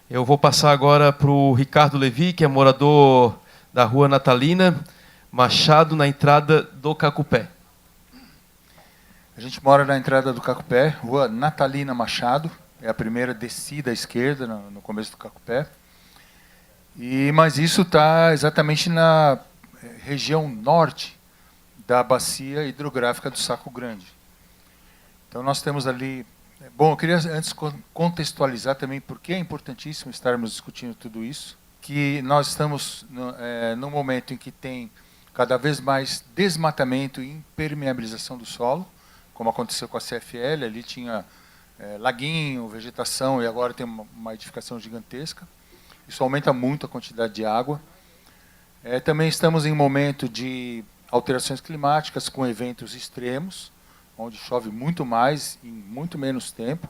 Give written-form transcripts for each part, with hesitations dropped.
Eu vou passar agora para o Ricardo Levi, que é morador da rua Natalina Machado, na entrada do Cacupé. A gente mora na entrada do Cacupé, rua Natalina Machado, é a primeira descida à esquerda, no começo do Cacupé. Mas isso está exatamente na região norte da bacia hidrográfica do Saco Grande. Então nós temos ali... Bom, eu queria antes contextualizar também por que é importantíssimo estarmos discutindo tudo isso, que nós estamos num momento em que tem cada vez mais desmatamento e impermeabilização do solo, como aconteceu com a CFL, ali tinha laguinho, vegetação, e agora tem uma edificação gigantesca. Isso aumenta muito a quantidade de água. Também estamos em um momento de alterações climáticas com eventos extremos, onde chove muito mais em muito menos tempo.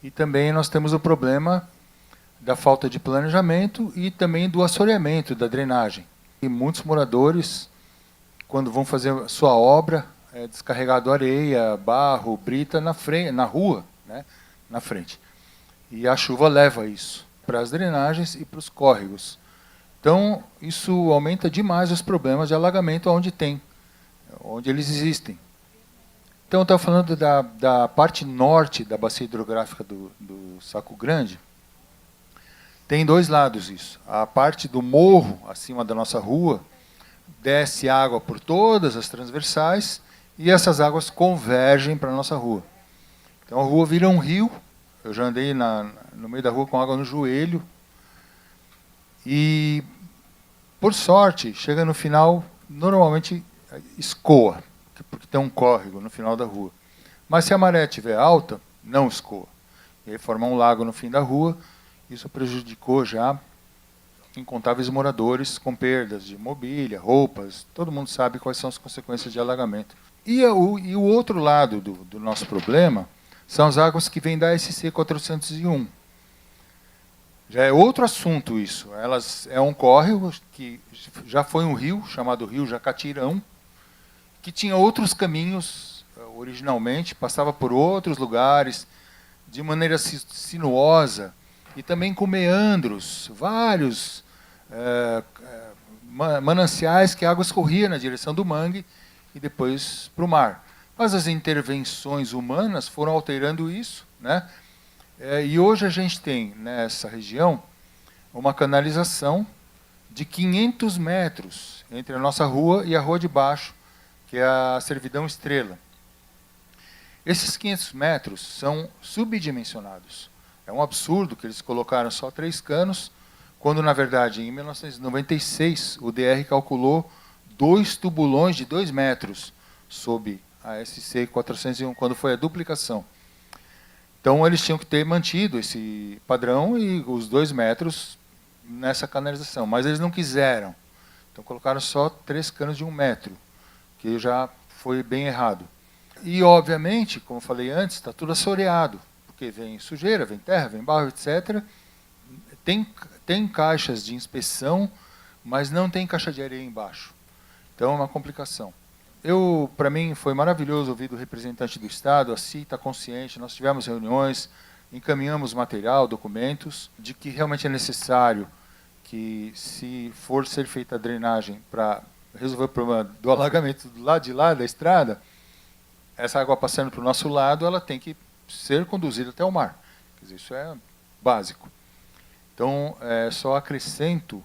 E também nós temos o problema da falta de planejamento e também do assoreamento, da drenagem. E muitos moradores, quando vão fazer a sua obra, descarregado areia, barro, brita na rua, né, na frente. E a chuva leva isso para as drenagens e para os córregos. Então, isso aumenta demais os problemas de alagamento onde eles existem. Então, eu estava falando da parte norte da bacia hidrográfica do Saco Grande. Tem dois lados isso. A parte do morro, acima da nossa rua, desce água por todas as transversais e essas águas convergem para a nossa rua. Então, a rua vira um rio. Eu já andei no meio da rua com água no joelho. E, por sorte, chega no final, normalmente escoa, porque tem um córrego no final da rua. Mas se a maré estiver alta, não escoa. E aí forma um lago no fim da rua. Isso prejudicou já incontáveis moradores com perdas de mobília, roupas. Todo mundo sabe quais são as consequências de alagamento. E o outro lado do nosso problema são as águas que vêm da SC 401. Já é outro assunto isso. É um córrego que já foi um rio, chamado Rio Jacatirão, que tinha outros caminhos originalmente, passava por outros lugares, de maneira sinuosa, e também com meandros, vários mananciais que a água escorria na direção do mangue e depois para o mar. Mas as intervenções humanas foram alterando isso, né? E hoje a gente tem, nessa região, uma canalização de 500 metros entre a nossa rua e a rua de baixo, que é a Servidão Estrela. Esses 500 metros são subdimensionados. É um absurdo que eles colocaram só 3 canos, quando, na verdade, em 1996, o DR calculou 2 tubulões de 2 metros sob a SC 401, quando foi a duplicação. Então, eles tinham que ter mantido esse padrão e os 2 metros nessa canalização, mas eles não quiseram. Então, colocaram só 3 canos de 1 metro, que já foi bem errado. E, obviamente, como eu falei antes, está tudo assoreado, porque vem sujeira, vem terra, vem barro, etc. Tem caixas de inspeção, mas não tem caixa de areia embaixo. Então, é uma complicação. Para mim, foi maravilhoso ouvir do representante do Estado, a CI está consciente, nós tivemos reuniões, encaminhamos material, documentos, de que realmente é necessário que, se for ser feita a drenagem para resolver o problema do alagamento do lado de lá da estrada, essa água passando para o nosso lado, ela tem que ser conduzida até o mar. Quer dizer, isso é básico. Então, só acrescento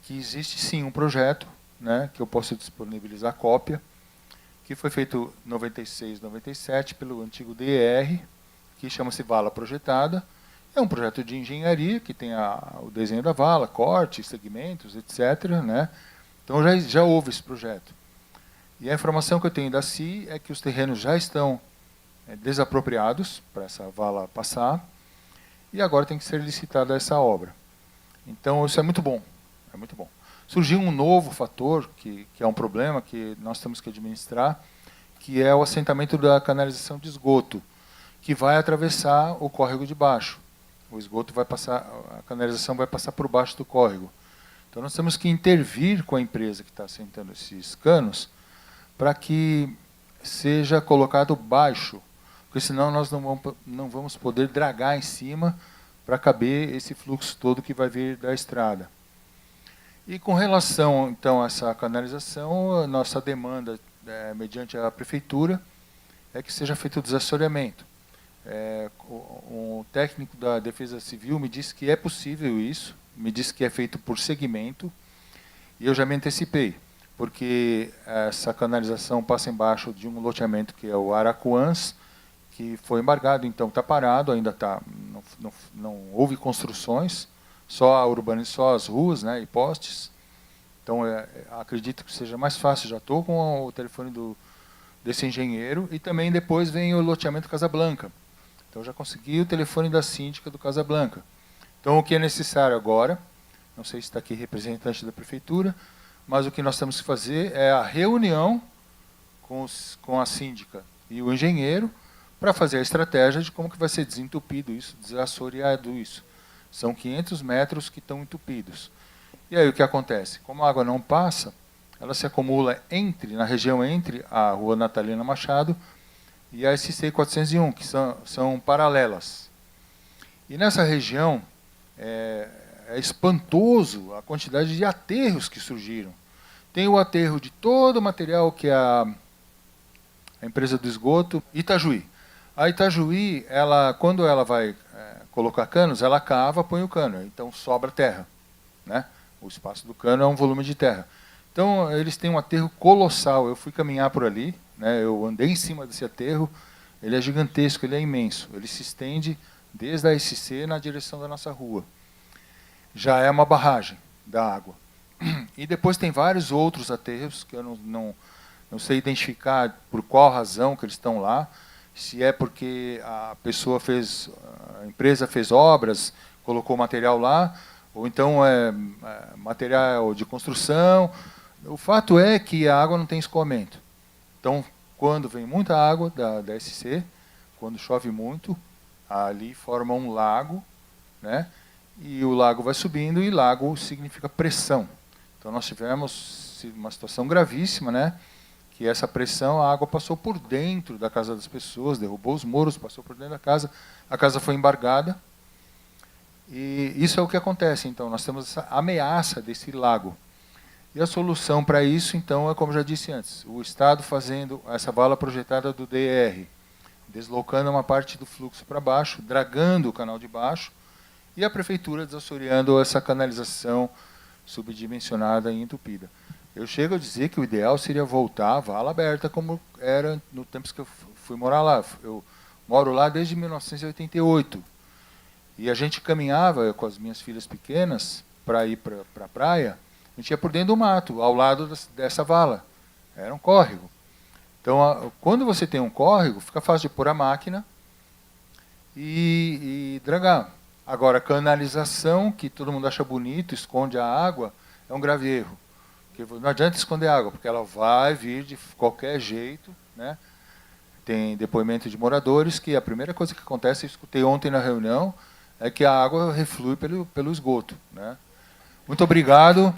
que existe sim um projeto, né, que eu posso disponibilizar cópia, que foi feito em 96, 97 pelo antigo DR, que chama-se Vala Projetada. É um projeto de engenharia que tem o desenho da vala, corte, segmentos, etc., né? Então já houve esse projeto. E a informação que eu tenho da CI é que os terrenos já estão desapropriados para essa vala passar, e agora tem que ser licitada essa obra. Então isso é muito bom, é muito bom. Surgiu um novo fator, que é um problema que nós temos que administrar, que é o assentamento da canalização de esgoto, que vai atravessar o córrego de baixo. O esgoto vai passar, a canalização vai passar por baixo do córrego. Então nós temos que intervir com a empresa que está assentando esses canos para que seja colocado baixo, porque senão nós não vamos poder dragar em cima para caber esse fluxo todo que vai vir da estrada. E com relação, então, a essa canalização, a nossa demanda, mediante a prefeitura, é que seja feito o desassoreamento. Um técnico da Defesa Civil me disse que é possível isso, me disse que é feito por segmento, e eu já me antecipei, porque essa canalização passa embaixo de um loteamento que é o Aracuãs, que foi embargado, então está parado, ainda está, não houve construções, só as ruas, né, e postes. Então, acredito que seja mais fácil, já estou com o telefone desse engenheiro, e também depois vem o loteamento Casablanca. Então, já consegui o telefone da síndica do Casablanca. Então, o que é necessário agora, não sei se está aqui representante da prefeitura, mas o que nós temos que fazer é a reunião com a síndica e o engenheiro para fazer a estratégia de como que vai ser desentupido isso, desassoreado isso. São 500 metros que estão entupidos. E aí o que acontece? Como a água não passa, ela se acumula na região entre a Rua Natalina Machado e a SC 401, que são paralelas. E nessa região é espantoso a quantidade de aterros que surgiram. Tem o aterro de todo o material que a empresa do esgoto, Itajuí. A Itajuí, quando ela vai colocar canos, ela cava, põe o cano, então sobra terra, né? O espaço do cano é um volume de terra. Então, eles têm um aterro colossal. Eu fui caminhar por ali, né? Eu andei em cima desse aterro, ele é gigantesco, ele é imenso. Ele se estende desde a SC na direção da nossa rua. Já é uma barragem da água. E depois tem vários outros aterros que eu não sei identificar por qual razão que eles estão lá, se é porque a empresa fez obras, colocou material lá, ou então é material de construção. O fato é que a água não tem escoamento. Então, quando vem muita água da SC, quando chove muito, ali forma um lago, né? E o lago vai subindo, e lago significa pressão. Então, nós tivemos uma situação gravíssima, né? Que essa pressão, a água passou por dentro da casa das pessoas, derrubou os muros, passou por dentro da casa, a casa foi embargada. E isso é o que acontece, então, nós temos essa ameaça desse lago. E a solução para isso, então, é como já disse antes, o Estado fazendo essa vala projetada do DR, deslocando uma parte do fluxo para baixo, dragando o canal de baixo, e a prefeitura desassoreando essa canalização subdimensionada e entupida. Eu chego a dizer que o ideal seria voltar à vala aberta, como era no tempo que eu fui morar lá. Eu moro lá desde 1988. E a gente caminhava com as minhas filhas pequenas para ir para a praia, a gente ia por dentro do mato, ao lado dessa vala. Era um córrego. Então, quando você tem um córrego, fica fácil de pôr a máquina e dragar. Agora, canalização, que todo mundo acha bonito, esconde a água, é um grave erro. Porque não adianta esconder a água, porque ela vai vir de qualquer jeito, né? Tem depoimento de moradores que a primeira coisa que acontece, eu escutei ontem na reunião, é que a água reflui pelo esgoto, né? Muito obrigado.